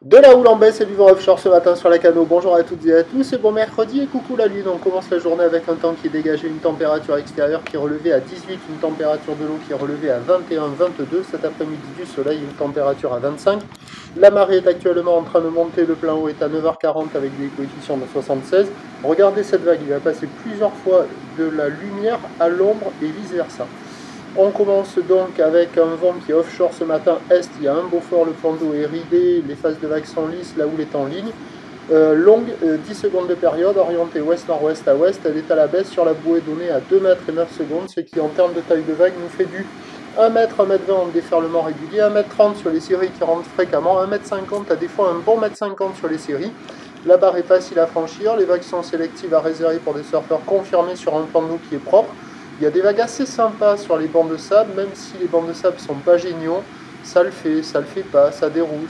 De la houle en baisse et du vent offshore ce matin sur la canot. Bonjour à toutes et à tous, c'est bon mercredi et coucou la lune. On commence la journée avec un temps qui est dégagé, une température extérieure qui est relevée à 18, une température de l'eau qui est relevée à 21-22. Cet après-midi du soleil, une température à 25. La marée est actuellement en train de monter, le plein eau est à 9h40 avec des coefficients de 76. Regardez cette vague, il va passer plusieurs fois de la lumière à l'ombre et vice versa. On commence donc avec un vent qui est offshore ce matin est, il y a un beau fort, le plan d'eau est ridé, les phases de vagues sont lisses, la houle est en ligne. Longue, 10 secondes de période, orientée ouest-nord-ouest à ouest, elle est à la baisse sur la bouée donnée à 2 mètres et 9 secondes, ce qui en termes de taille de vague nous fait du 1 mètre, 1 mètre 20 en déferlement régulier, 1 mètre 30 sur les séries qui rentrent fréquemment, 1 mètre 50 à des fois un bon mètre 50 sur les séries. La barre est facile à franchir, les vagues sont sélectives à réserver pour des surfeurs confirmés sur un plan d'eau qui est propre. Il y a des vagues assez sympas sur les bancs de sable, même si les bancs de sable ne sont pas géniaux. Ça le fait pas, ça déroule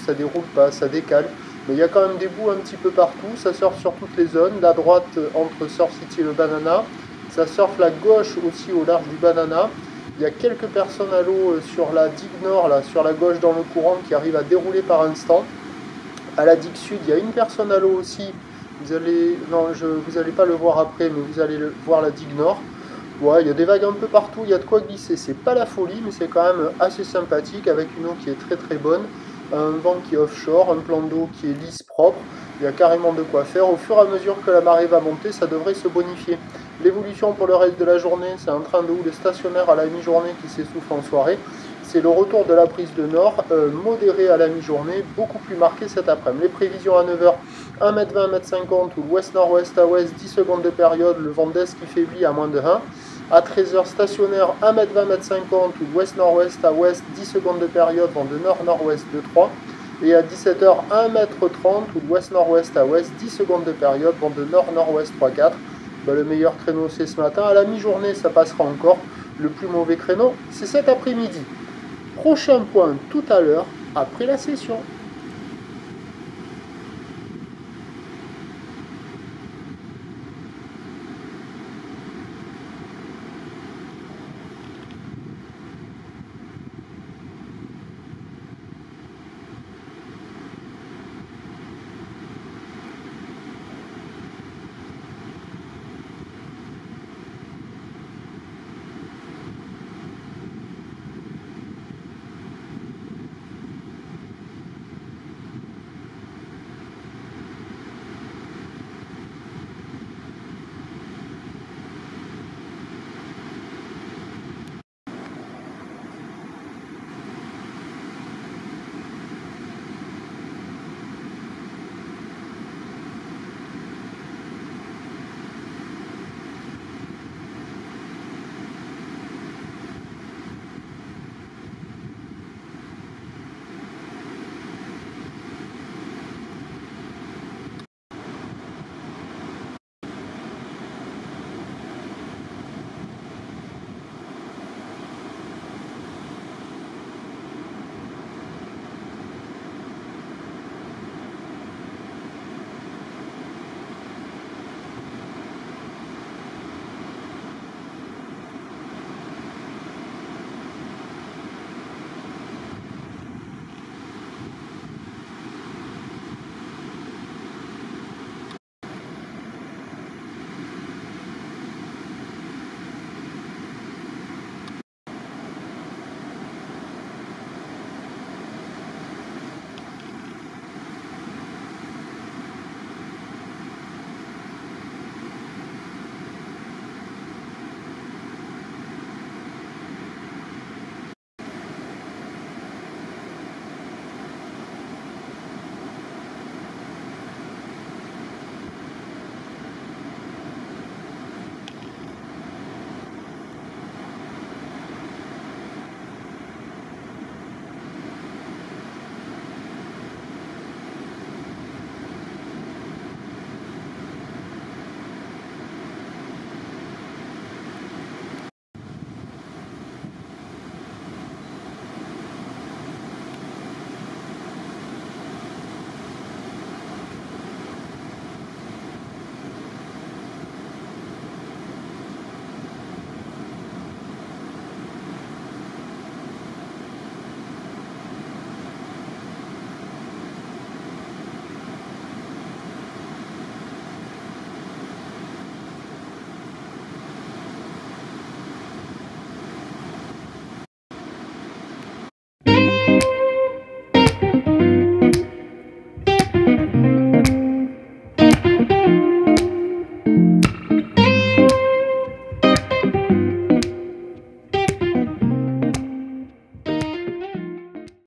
pas, ça décale. Mais il y a quand même des bouts un petit peu partout, ça surfe sur toutes les zones. La droite entre Surf City et le Banana, ça surfe la gauche aussi au large du Banana. Il y a quelques personnes à l'eau sur la digue nord, là, sur la gauche dans le courant, qui arrivent à dérouler par instant. À la digue sud, il y a une personne à l'eau aussi. Vous allez pas le voir après, mais vous allez voir la digue nord. Ouais, il y a des vagues un peu partout, il y a de quoi glisser, c'est pas la folie, mais c'est quand même assez sympathique, avec une eau qui est très très bonne, un vent qui est offshore, un plan d'eau qui est lisse, propre, il y a carrément de quoi faire. Au fur et à mesure que la marée va monter, ça devrait se bonifier. L'évolution pour le reste de la journée, c'est un train de houle stationnaire à la mi-journée qui s'essouffle en soirée. C'est le retour de la prise de nord, modéré à la mi-journée, beaucoup plus marqué cet après-midi. Les prévisions à 9h, 1m20, 1m50, ou l'ouest-nord-ouest à ouest, 10 secondes de période, le vent d'est qui faiblit à moins de 1. À 13h, stationnaire, 1m20, 1m50, ou l'ouest-nord-ouest à ouest, 10 secondes de période, vent de nord-nord-ouest de 3. Et à 17h, 1m30, ou l'ouest-nord-ouest à ouest, 10 secondes de période, vent de nord-nord-ouest 3-4. Le meilleur créneau, c'est ce matin. À la mi-journée, ça passera encore. Le plus mauvais créneau, c'est cet après-midi. Prochain point tout à l'heure, après la session.